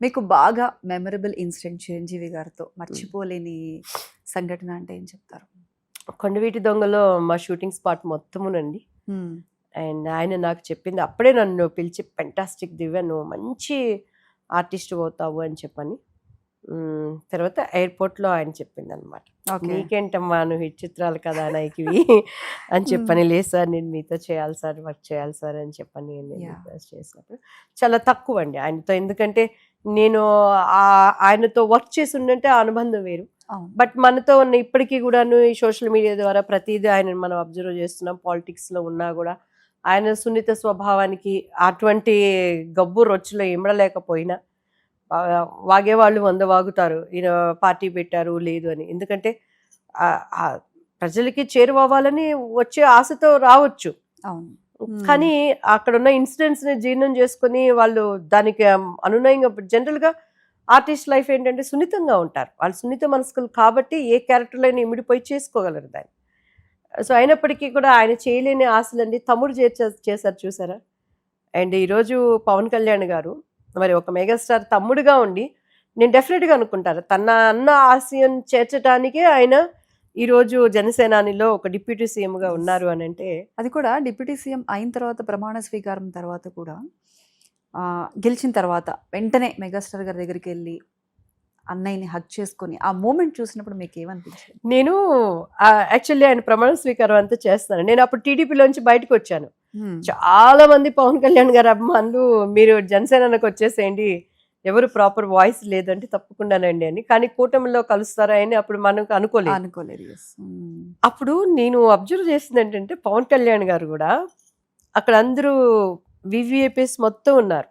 మీకు బాగా memorable incident Chiranjeevi గారితో మర్చిపోలేని సంఘటన అంటే ఏం చెప్తారు? కొండవీటి దొంగలో మా షూటింగ్ స్పాట్ మొత్తమునండి. మ్మ్. అండ్ ఆయన నాకు చెప్పింది అప్పుడే నన్ను పిలిచి పెంటాస్టిక్ దివ్య నువ్వు మంచి ఆర్టిస్ట్ అవుతావు అని చెప్పని. తర్వాత ఎయిర్పోర్ట్లో ఆయన చెప్పింది అనమాట, ఓకే. నీకేంటమ్మా నువ్వు హిట్ చిత్రాలు కదా నాయకివి అని చెప్పని. లేదు సార్ నేను మీతో చేయాలి సార్, వర్క్ చేయాలి సార్ అని చెప్పని నేను Yeah. రిక్వెస్ట్ చేసినప్పుడు చాలా తక్కువ అండి ఆయనతో. ఎందుకంటే నేను ఆయనతో వర్క్ చేసి ఉండంటే ఆ అనుబంధం వేరు. అవును. బట్ మనతో ఉన్న ఇప్పటికీ కూడాను ఈ సోషల్ మీడియా ద్వారా ప్రతిదీ ఆయన మనం అబ్జర్వ్ చేస్తున్నాం. పాలిటిక్స్లో ఉన్నా కూడా ఆయన సున్నిత స్వభావానికి అటువంటి గబ్బు రొచ్చులో ఇమడలేకపోయినా వాగేవాళ్ళు 100 వాగుతారు, ఈయన పార్టీ పెట్టారు లేదు అని. ఎందుకంటే ప్రజలకి చేరువవ్వాలని వచ్చే ఆశతో రావచ్చు, అవును. కానీ అక్కడున్న ఇన్సిడెంట్స్ని జీర్ణం చేసుకుని వాళ్ళు దానికి అనునయంగా. జనరల్గా ఆర్టిస్ట్ లైఫ్ ఏంటంటే సున్నితంగా ఉంటారు, వాళ్ళు సున్నిత మనస్కులు కాబట్టి ఏ క్యారెక్టర్లైనా ఇమిడిపోయి చేసుకోగలరు దాన్ని. సో అయినప్పటికీ కూడా ఆయన చేయలేని ఆశలన్నీ తమ్ముడు చేశారు చూసారా. అండ్ ఈరోజు పవన్ కళ్యాణ్ గారు మరి ఒక మెగాస్టార్ తమ్ముడుగా ఉండి నేను డెఫినెట్గా అనుకుంటారు తన అన్న ఆశయం చేర్చడానికే ఆయన ఈరోజు జనసేనానిలో ఒక డిప్యూటీ సీఎంగా ఉన్నారు అని అంటే. అది కూడా డిప్యూటీ సీఎం అయిన తర్వాత, ప్రమాణ స్వీకారం తర్వాత కూడా గెలిచిన తర్వాత వెంటనే మెగాస్టార్ గారి దగ్గరికి వెళ్ళి అన్నయ్యని హక్ చేసుకొని ఆ మూమెంట్ చూసినప్పుడు మీకు ఏమనిపించింది? నేను యాక్చువల్లీ ఆయన ప్రమాణ స్వీకారం అంతా చేస్తాను. నేను అప్పుడు టీడీపీలోంచి బయటకు వచ్చాను. చాలా మంది పవన్ కళ్యాణ్ గారు అభిమానులు మీరు జనసేనకు వచ్చేసేయండి, ఎవరు ప్రాపర్ వాయిస్ లేదంటే తప్పకుండానండి అని. కానీ కూటమిలో కలుస్తారా అని అప్పుడు మనకు అనుకోలేదు. అప్పుడు నేను అబ్జర్వ్ చేసింది ఏంటంటే పవన్ కళ్యాణ్ గారు కూడా అక్కడ అందరూ వివిఐపీస్ మొత్తం ఉన్నారు.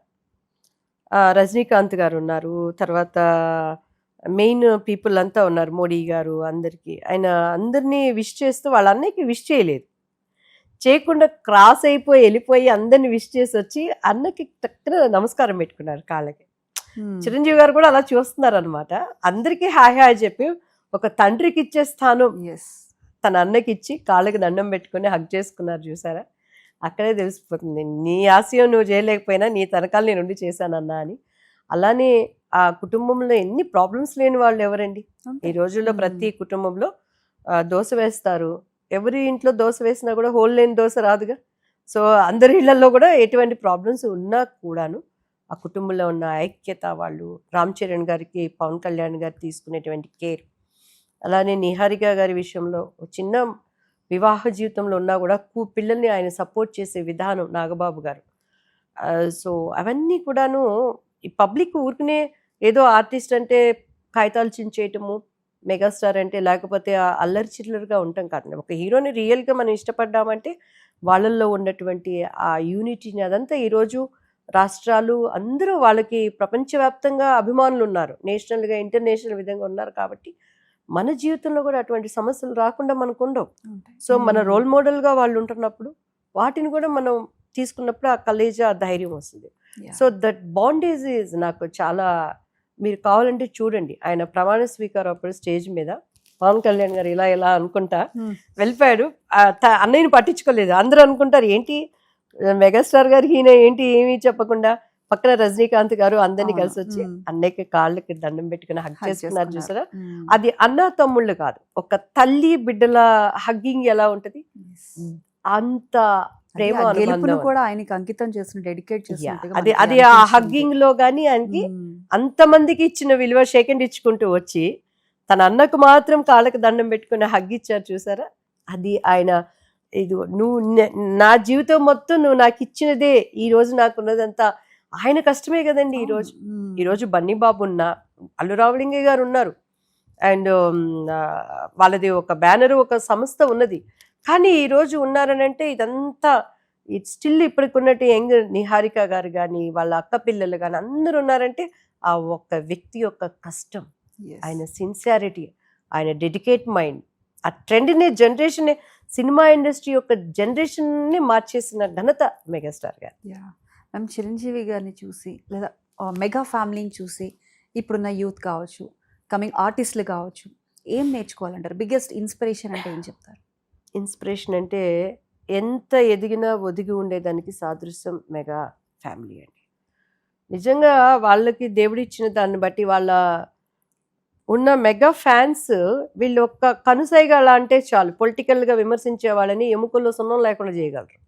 రజనీకాంత్ గారు ఉన్నారు, తర్వాత మెయిన్ పీపుల్ అంతా ఉన్నారు, మోడీ గారు, అందరికీ ఆయన అందరినీ విష్ చేస్తూ వాళ్ళ అన్నయ్యకి విష్ చేయకుండా క్రాస్ అయిపోయి వెళ్ళిపోయి అందరిని విష్ చేసి వచ్చి అన్నకి తక్కువ నమస్కారం పెట్టుకున్నారు కాళ్ళకి. చిరంజీవి గారు కూడా అలా చూస్తున్నారు అనమాట. అందరికీ హాయ్ హాయ్ చెప్పి ఒక తండ్రికి ఇచ్చే స్థానం తన అన్నకి ఇచ్చి కాళ్ళకి దండం పెట్టుకుని హగ్ చేసుకున్నారు చూసారా. అక్కడే తెలిసిపోతుంది నీ ఆశయం నువ్వు చేయలేకపోయినా నీ తనకాలు నేను ఉండి చేశానన్నా అని. అలానే ఆ కుటుంబంలో ఎన్ని ప్రాబ్లమ్స్ లేని వాళ్ళు ఎవరండి ఈ రోజుల్లో. ప్రతి కుటుంబంలో దోశ వేస్తారు, ఎవరి ఇంట్లో దోశ వేసినా కూడా హోల్ లేని దోశ రాదుగా. సో అందరి ఇళ్లలో కూడా ఎటువంటి ప్రాబ్లమ్స్ ఉన్నా కూడాను ఆ కుటుంబంలో ఉన్న ఐక్యత, వాళ్ళు రామ్ చరణ్ గారికి పవన్ కళ్యాణ్ గారు తీసుకునేటువంటి కేర్, అలానే నిహారిక గారి విషయంలో చిన్న వివాహ జీవితంలో ఉన్నా కూడా పిల్లల్ని ఆయన సపోర్ట్ చేసే విధానం నాగబాబు గారు. సో అవన్నీ కూడాను ఈ పబ్లిక్ ఊరికనే ఏదో ఆర్టిస్ట్ అంటే కాగితాలు చించేయటము, మెగాస్టార్ అంటే లేకపోతే అల్లరి చిల్లరగా ఉంటాం కాదండి. ఒక హీరోని రియల్గా మనం ఇష్టపడ్డామంటే వాళ్ళల్లో ఉన్నటువంటి ఆ యూనిటీని అదంతా ఈరోజు రాష్ట్రాలు అందరూ వాళ్ళకి ప్రపంచవ్యాప్తంగా అభిమానులు ఉన్నారు, నేషనల్గా ఇంటర్నేషనల్ విధంగా ఉన్నారు. కాబట్టి మన జీవితంలో కూడా అటువంటి సమస్యలు రాకుండా మనకు ఉండవు. సో మన రోల్ మోడల్గా వాళ్ళు ఉంటున్నప్పుడు వాటిని కూడా మనం తీసుకున్నప్పుడు ఆ కలేజా ధైర్యం వస్తుంది. సో దట్ బాండేజ్ ఈజ్ నాకు చాలా, మీరు కావాలంటే చూడండి ఆయన ప్రమాణ స్వీకారం అప్పుడు స్టేజ్ మీద పవన్ కళ్యాణ్ గారు ఇలా అనుకుంటా వెళ్ళిపోయాడు. అన్నయ్యని పట్టించుకోలేదు. అందరూ అనుకుంటారు ఏంటి మెగాస్టార్ గారికి ఈయన ఏంటి ఏమీ చెప్పకుండా. పక్కన రజనీకాంత్ గారు అందరినీ కలిసి వచ్చి అన్నయ్యకి కాళ్ళకి దండం పెట్టుకుని హగ్ చేసుకున్నారు చూసారా. అది అన్న తమ్ముళ్ళు కాదు, ఒక తల్లి బిడ్డల హగ్గింగ్ ఎలా ఉంటది అంత ప్రేమ కూడా ఆయనకి అంకితం చేసిన, డెడికేట్ చేసిన. అది ఆ హగ్గింగ్ లో గానీ ఆయనకి అంతమందికి ఇచ్చిన విలువ సెకండ్ ఇచ్చుకుంటూ వచ్చి తన అన్నకు మాత్రం కాళ్ళకి దండం పెట్టుకుని హగ్ ఇచ్చారు చూసారా. అది ఆయన ఇది నువ్వు నా జీవితం మొత్తం నువ్వు నాకు ఇచ్చినదే, ఈ రోజు నాకున్నదంతా ఆయన కష్టమే కదండి. ఈరోజు బన్నీ బాబు ఉన్నా, అల్లు రామలింగయ్య గారు ఉన్నారు, అండ్ వాళ్ళది ఒక బ్యానరు, ఒక సంస్థ ఉన్నది. కానీ ఈరోజు ఉన్నారని అంటే ఇదంతా స్టిల్ ఇప్పటికి ఉన్నట్టు యంగ్ నిహారిక గారు కానీ వాళ్ళ అక్క పిల్లలు కానీ అందరూ ఉన్నారంటే ఆ ఒక్క వ్యక్తి యొక్క కష్టం, ఆయన సిన్సియారిటీ, ఆయన డెడికేట్ మైండ్, ఆ ట్రెండ్ని జనరేషన్, సినిమా ఇండస్ట్రీ యొక్క జనరేషన్ని మార్చేసిన ఘనత మెగాస్టార్ గారు. మేము చిరంజీవి గారిని చూసి లేదా మెగా ఫ్యామిలీని చూసి ఇప్పుడున్న యూత్ కావచ్చు, కమింగ్ ఆర్టిస్టులు కావచ్చు, ఏం నేర్చుకోవాలంటారు? బిగ్గెస్ట్ ఇన్స్పిరేషన్ అంటే ఏం చెప్తారు? ఇన్స్పిరేషన్ అంటే ఎంత ఎదిగినా ఒదిగి ఉండేదానికి సాదృశ్యం మెగా ఫ్యామిలీ అండి. నిజంగా వాళ్ళకి దేవుడిచ్చిన దాన్ని బట్టి వాళ్ళ ఉన్న మెగా ఫ్యాన్స్ వీళ్ళు ఒక్క కనుసైగ అలా అంటే చాలు పొలిటికల్గా విమర్శించే వాళ్ళని ఎముకల్లో సున్నం లేకుండా చేయగలరు.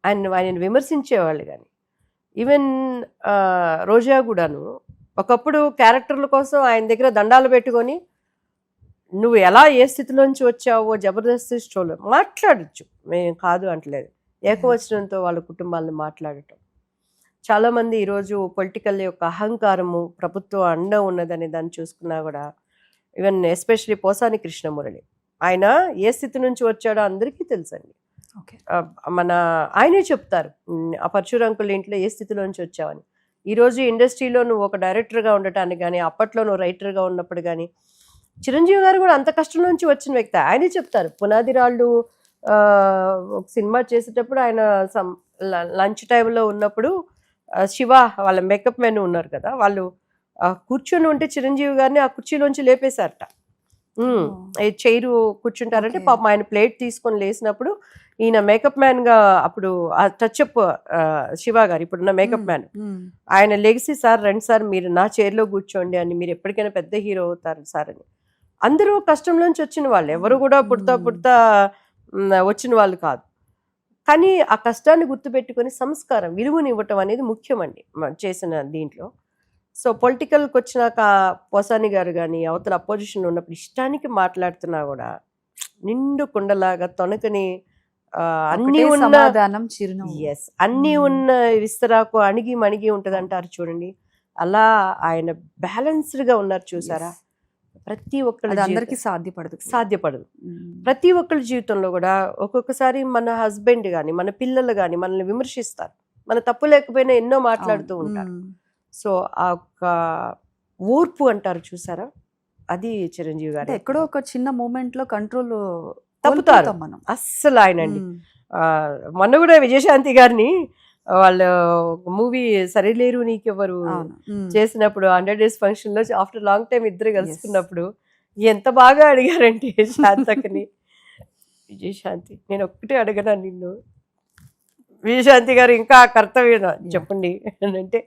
ఆయన విమర్శించేవాళ్ళు కానీ ఈవెన్ రోజా కూడాను ఒకప్పుడు క్యారెక్టర్ల కోసం ఆయన దగ్గర దండాలు పెట్టుకొని నువ్వు ఎలా ఏ స్థితిలోంచి వచ్చావో జబర్దస్త్ షోలో మాట్లాడచ్చు, మేము కాదు అంటలేదు. ఏకవచనంతో వాళ్ళ కుటుంబాలను మాట్లాడటం. చాలామంది ఈరోజు పొలిటికల్ యొక్క అహంకారము ప్రభుత్వం అండ ఉన్నదని దాన్ని చూసుకున్నా కూడా ఈవెన్ ఎస్పెషలీ పోసాని కృష్ణమురళి ఆయన ఏ స్థితి నుంచి వచ్చాడో అందరికీ తెలుసండి. మన ఆయనే చెప్తారు ఆ పరశురాంకుల ఇంట్లో ఏ స్థితిలోంచి వచ్చావని. ఈరోజు ఇండస్ట్రీలో నువ్వు ఒక డైరెక్టర్గా ఉండటానికి కానీ అప్పట్లో నువ్వు రైటర్గా ఉన్నప్పుడు కానీ చిరంజీవి గారు కూడా అంత కష్టం నుంచి వచ్చిన వ్యక్తి. ఆయనే చెప్తారు పునాది రాళ్ళు ఒక సినిమా చేసేటప్పుడు ఆయన లంచ్ టైంలో ఉన్నప్పుడు శివ వాళ్ళ మేకప్ మెన్ ఉన్నారు కదా, వాళ్ళు కూర్చొని ఉంటే చిరంజీవి గారిని ఆ కుర్చీలోంచి లేపేశారట. చైరు కూర్చుంటారంటే పాపం ఆయన ప్లేట్ తీసుకొని లేసినప్పుడు ఈయన మేకప్ మ్యాన్ గా అప్పుడు ఆ టచ్అప్ శివ గారు ఇప్పుడున్న మేకప్ మ్యాన్ ఆయన లెగిసి సార్ రండి సార్ మీరు నా చైర్లో కూర్చోండి అని, మీరు ఎప్పటికైనా పెద్ద హీరో అవుతారు సార్ అని. అందరూ కష్టంలోంచి వచ్చిన వాళ్ళు, ఎవరు కూడా పుడతా వచ్చిన వాళ్ళు కాదు. కానీ ఆ కష్టాన్ని గుర్తుపెట్టుకొని సంస్కారం విలువని ఇవ్వటం అనేది ముఖ్యమండి చేసిన దీంట్లో. సో పొలిటికల్కి వచ్చినాక పోసాని గారు కానీ అవతల అపోజిషన్ ఉన్నప్పుడు ఇష్టానికి మాట్లాడుతున్నా కూడా నిండు కుండలాగా తొనకని అన్ని ఉన్న ఎస్ అన్ని ఉన్న విస్తరాకు అణిగి మణిగి ఉంటది అంటారు చూడండి, అలా ఆయన బ్యాలెన్స్డ్ గా ఉన్నారు చూసారా. ప్రతి ఒక్కరికి సాధ్యపడదు. ప్రతి ఒక్కరి జీవితంలో కూడా ఒక్కొక్కసారి మన హస్బెండ్ కానీ మన పిల్లలు కానీ మనల్ని విమర్శిస్తారు, మన తప్పు లేకపోయినా ఎన్నో మాట్లాడుతూ ఉంటారు. సో ఆ ఒక్క ఓర్పు అంటారు చూసారా, అది చిరంజీవి గారు. ఎక్కడో ఒక చిన్న మూమెంట్ లో కంట్రోల్ తప్పుతారు మనం అస్సలు ఆయనండి. మొన్న కూడా విజయశాంతి గారిని వాళ్ళు మూవీ సరిలేరు నీకెవరు చేసినప్పుడు 100 days ఫంక్షన్ లో ఆఫ్టర్ లాంగ్ టైం ఇద్దరు కలుసుకున్నప్పుడు ఎంత బాగా అడిగారంటే శాంతకని, విజయశాంతి నేను ఒక్కటే అడగనా నిన్ను, విజయశాంతి గారు ఇంకా కర్తవ్యం చెప్పండి అని అంటే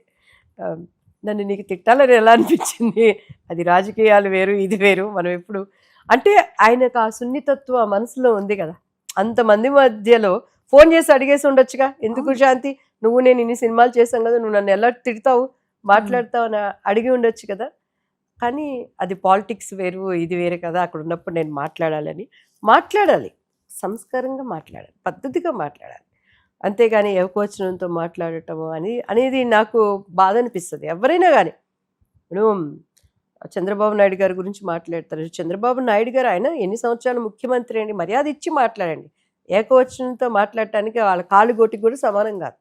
నన్ను నీకు తిట్టాలని ఎలా అనిపించింది, అది రాజకీయాలు వేరు ఇది వేరు మనం ఎప్పుడు అంటే ఆయనకు ఆ సున్నితత్వం మనసులో ఉంది కదా. అంతమంది మధ్యలో ఫోన్ చేసి అడిగేసి ఉండొచ్చుగా, ఎందుకు శాంతి నువ్వు నేను ఇన్ని సినిమాలు చేశాం కదా, నువ్వు నన్ను ఎలా తిడతావు మాట్లాడతావు అని అడిగి ఉండొచ్చు కదా. కానీ అది పాలిటిక్స్ వేరు ఇది వేరే కదా, అక్కడ ఉన్నప్పుడు నేను మాట్లాడాలి, సంస్కారంగా మాట్లాడాలి, పద్ధతిగా మాట్లాడాలి. అంతేగాని ఏకవచనంతో మాట్లాడటము అనేది నాకు బాధ అనిపిస్తుంది. ఎవరైనా కానీ ఇప్పుడు చంద్రబాబు నాయుడు గారి గురించి మాట్లాడతారు, చంద్రబాబు నాయుడు గారు ఆయన ఎన్ని సంవత్సరాలు ముఖ్యమంత్రి అండి, మర్యాద ఇచ్చి మాట్లాడండి. ఏకవచనంతో మాట్లాడటానికి వాళ్ళ కాళ్ళు గోటికి కూడా సమానం కాదు.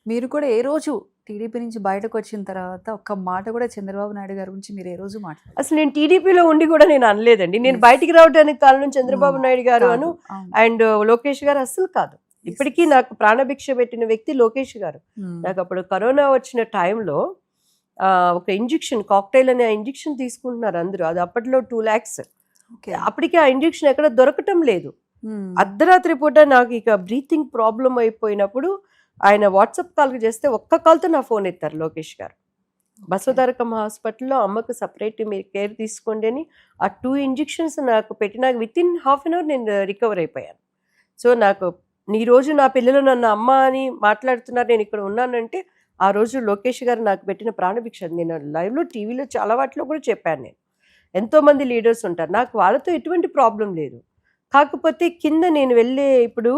మీరు కూడా ఏ రోజు టీడీపీ నుంచి బయటకు వచ్చిన తర్వాత ఒక్క మాట కూడా చంద్రబాబు నాయుడు గారి గురించి మీరు ఏ రోజు మాట్లాడారు? అసలు నేను టీడీపీలో ఉండి కూడా నేను అనలేదండి. నేను బయటికి రావడానికి కారణం చంద్రబాబు నాయుడు గారు అండ్ లోకేష్ గారు అస్సలు కాదు. ఇప్పటికీ నాకు ప్రాణభిక్ష పెట్టిన వ్యక్తి లోకేష్ గారు. నాకు అప్పుడు కరోనా వచ్చిన టైంలో ఒక ఇంజెక్షన్ కాక్టైల్ అనే ఇంజెక్షన్ తీసుకుంటున్నారు అందరూ, అది అప్పట్లో 2 lakhs. అప్పటికి ఆ ఇంజెక్షన్ ఎక్కడ దొరకటం లేదు. అర్ధరాత్రి పూట నాకు ఇక బ్రీతింగ్ ప్రాబ్లం అయిపోయినప్పుడు ఆయన వాట్సాప్ కాల్ చేస్తే ఒక్క కాల్తో నా ఫోన్ ఎత్తారు లోకేష్ గారు. బసవతారకమ్మ హాస్పిటల్లో అమ్మకు సపరేట్ మీరు కేర్ తీసుకోండి అని ఆ 2 injections నాకు పెట్టినాక వితిన్ ½ an hour నేను రికవర్ అయిపోయాను. సో నాకు ఈ రోజు నా పిల్లలు నన్ను అమ్మ అని మాట్లాడుతున్నారు, నేను ఇక్కడ ఉన్నానంటే ఆ రోజు లోకేష్ గారు నాకు పెట్టిన ప్రాణభిక్ష. నేను లైవ్లో టీవీలో చాలా వాటిలో కూడా చెప్పాను. నేను ఎంతోమంది లీడర్స్ ఉంటారు, నాకు వాళ్ళతో ఎటువంటి ప్రాబ్లం లేదు. కాకపోతే కింద నేను వెళ్ళే ఇప్పుడు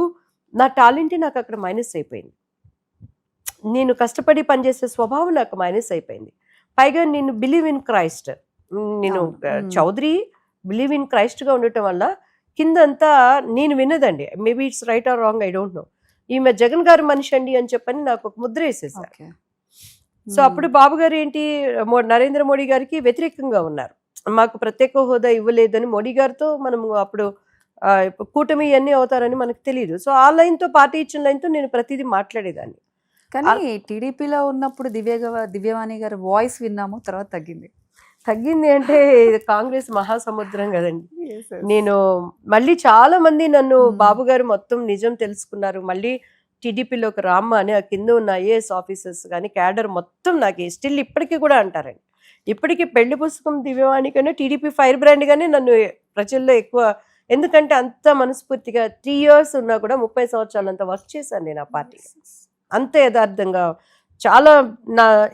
నా టాలెంటే నాకు అక్కడ మైనస్ అయిపోయింది. నేను కష్టపడి పనిచేసే స్వభావం నాకు మైనస్ అయిపోయింది. పైగా నేను బిలీవ్ ఇన్ క్రైస్ట్, నేను చౌదరి బిలీవ్ ఇన్ క్రైస్ట్గా ఉండటం వల్ల కిందంతా నేను విన్నదండి. Maybe it's right or wrong, I don't know. ఈమె జగన్ గారు మనిషి అండి అని చెప్పని నాకు ఒక ముద్ర వేసేసారు. సో అప్పుడు బాబు గారు ఏంటి నరేంద్ర మోడీ గారికి వ్యతిరేకంగా ఉన్నారు, మాకు ప్రత్యేక హోదా ఇవ్వలేదని మోడీ గారితో మనము అప్పుడు కూటమి ఇవన్నీ అవుతారని మనకు తెలియదు. సో ఆ లైన్తో పార్టీ ఇచ్చిన లైన్తో నేను ప్రతిదీ మాట్లాడేదాన్ని. కానీ టీడీపీలో ఉన్నప్పుడు దివ్యవాణి గారి వాయిస్ విన్నాము, తర్వాత తగ్గింది అంటే కాంగ్రెస్ మహాసముద్రం కదండి. నేను మళ్ళీ చాలా మంది నన్ను బాబు గారు మొత్తం నిజం తెలుసుకున్నారు, మళ్ళీ టీడీపీలోకి రామ్మా అని ఆ కింద ఉన్న ఐఏఎస్ ఆఫీసర్స్ కానీ క్యాడర్ మొత్తం నాకు స్టిల్ ఇప్పటికీ కూడా అంటారండి. ఇప్పటికీ పెళ్లి పుస్తకం దివ్యవాణి కన్నా టీడీపీ ఫైర్ బ్రాండ్ గానే నన్ను ప్రజల్లో ఎక్కువ, ఎందుకంటే అంత మనస్ఫూర్తిగా 3 years ఉన్నా కూడా 30 సంవత్సరాలు అంత వర్క్ చేశాను నేను ఆ పార్టీ. అంత యథార్థంగా చాలా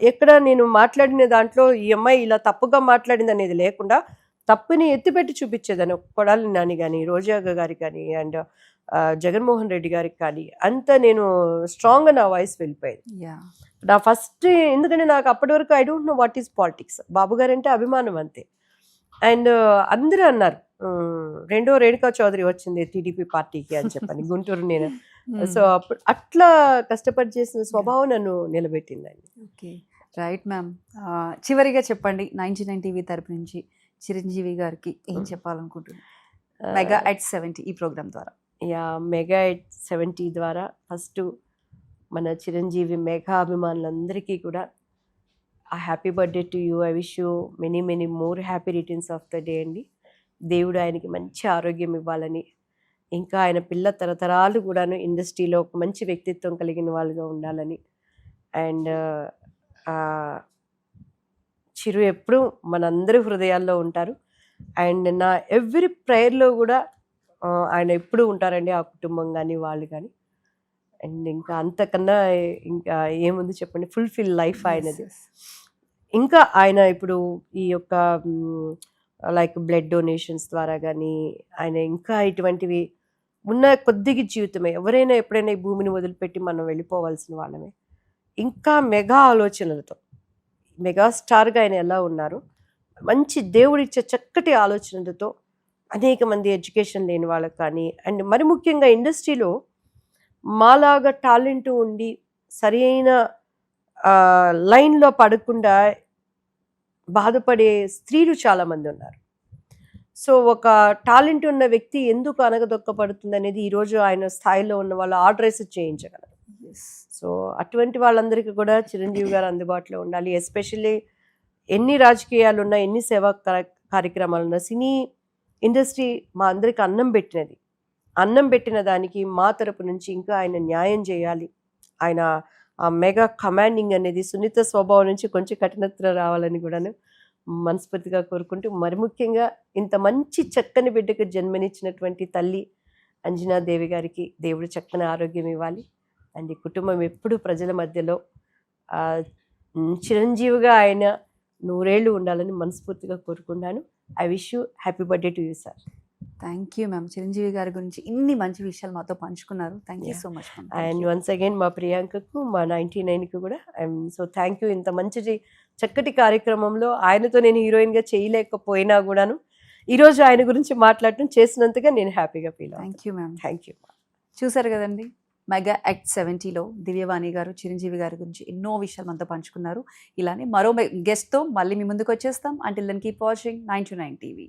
ఎక్కడ నేను మాట్లాడిన దాంట్లో ఈ అమ్మాయి ఇలా తప్పుగా మాట్లాడింది అనేది లేకుండా తప్పుని ఎత్తిపెట్టి చూపించేదాన్ని. కొడాలి నాని కానీ, రోజా గారికి కానీ, అండ్ జగన్మోహన్ రెడ్డి గారికి కానీ అంత నేను స్ట్రాంగ్గా నా వాయిస్ వెళ్ళిపోయేది. నా ఫస్ట్, ఎందుకంటే నాకు అప్పటి వరకు I don't know what is politics. Babu garu అంటే అభిమానం అంతే. అండ్ అందరూ అన్నారు రెండో రేణుకా చౌదరి వచ్చింది టీడీపీ పార్టీకి అని చెప్పని గుంటూరు నేను. సో అప్పుడు అట్లా కష్టపడి చేసిన స్వభావం నన్ను నిలబెట్టిందండి. Okay, right ma'am. చివరిగా చెప్పండి, 99 టీవీ తరపు నుంచి చిరంజీవి గారికి ఏం చెప్పాలనుకుంటున్నారు మెగా ఎట్ 70 ఈ ప్రోగ్రామ్ ద్వారా? మెగా ఎట్ 70 ద్వారా ఫస్ట్ మన చిరంజీవి మెగా అభిమానులందరికీ కూడా happy birthday to you. I wish you many many more happy returns of the day అండి. దేవుడు ఆయనకి మంచి ఆరోగ్యం ఇవ్వాలని, ఇంకా ఆయన పిల్ల తరతరాలు కూడాను ఇండస్ట్రీలో ఒక మంచి వ్యక్తిత్వం కలిగిన వాళ్ళుగా ఉండాలని, అండ్ చిరు ఎప్పుడూ మనందరి హృదయాల్లో ఉంటారు. అండ్ నా ఎవ్రీ ప్రేయర్లో కూడా ఆయన ఎప్పుడూ ఉంటారండి, ఆ కుటుంబం కానీ వాళ్ళు కానీ. అండ్ ఇంకా అంతకన్నా ఇంకా ఏముంది చెప్పండి, ఫుల్ఫిల్ లైఫ్ ఆయనది. ఇంకా ఆయన ఇప్పుడు ఈ యొక్క లైక్ బ్లడ్ డొనేషన్స్ ద్వారా కానీ ఆయన ఇంకా ఇటువంటివి ఉన్న కొద్దిగా జీవితమే, ఎవరైనా ఎప్పుడైనా ఈ భూమిని వదిలిపెట్టి మనం వెళ్ళిపోవాల్సిన వాళ్ళమే. ఇంకా మెగా ఆలోచనలతో మెగాస్టార్గా ఆయన ఎలా ఉన్నారు, మంచి దేవుడిచ్చే చక్కటి ఆలోచనలతో అనేక మంది ఎడ్యుకేషన్ లేని వాళ్ళకి కానీ, అండ్ మరి ముఖ్యంగా ఇండస్ట్రీలో మాలాగా టాలెంట్ ఉండి సరి అయిన లైన్లో పడకుండా బాధపడే స్త్రీలు చాలామంది ఉన్నారు. సో ఒక టాలెంట్ ఉన్న వ్యక్తి ఎందుకు అనగదొక్కపడుతుంది అనేది ఈరోజు ఆయన స్థాయిలో ఉన్న వాళ్ళు ఆర్డర్స్ చేయించగలరు. సో అటువంటి వాళ్ళందరికీ కూడా చిరంజీవి గారు అందుబాటులో ఉండాలి. ఎస్పెషల్లీ ఎన్ని రాజకీయాలు ఉన్నా, ఎన్ని సేవా కార్యక్రమాలు ఉన్నా, సినీ ఇండస్ట్రీ మా అందరికి అన్నం పెట్టిన దానికి మా తరపు నుంచి ఇంకా ఆయన న్యాయం చేయాలి. ఆయన ఆ మెగా కమాండింగ్ అనేది సున్నిత స్వభావం నుంచి కొంచెం కఠినత్వం రావాలని కూడాను మనస్ఫూర్తిగా కోరుకుంటూ, మరి ముఖ్యంగా ఇంత మంచి చక్కని బిడ్డకు జన్మనిచ్చినటువంటి తల్లి అంజనాదేవి గారికి దేవుడు చక్కని ఆరోగ్యం ఇవ్వాలి. అండ్ ఈ కుటుంబం ఎప్పుడు ప్రజల మధ్యలో చిరంజీవిగా ఆయన 100 ఏళ్ళు ఉండాలని మనస్ఫూర్తిగా కోరుకున్నాను. I wish you happy birthday to you sir. Thank you ma'am. Chiranjeevi గారి గురించి ఇన్ని మంచి విషయాలు మాతో పంచుకున్నారు. Thank you so much. And once again మా ప్రియాంకకు, మా 99కి కూడా ఐఎమ్ సో థ్యాంక్ యూ. ఇంత మంచి చక్కటి కార్యక్రమంలో ఆయనతో నేను హీరోయిన్గా చేయలేకపోయినా కూడాను ఈరోజు ఆయన గురించి మాట్లాడటం చేసినంతగా నేను హ్యాపీగా ఫీల్ అవుతాను. Thank you ma'am. Thank you. చూసారు కదండి, మెగా యాక్ట్ 70లో దివ్యవాణి గారు చిరంజీవి గారి గురించి ఎన్నో విషయాలు మనతో పంచుకున్నారు. ఇలానే మరో గెస్ట్తో మళ్ళీ మీ ముందుకు వచ్చేస్తాం. Until then keep watching 99 TV.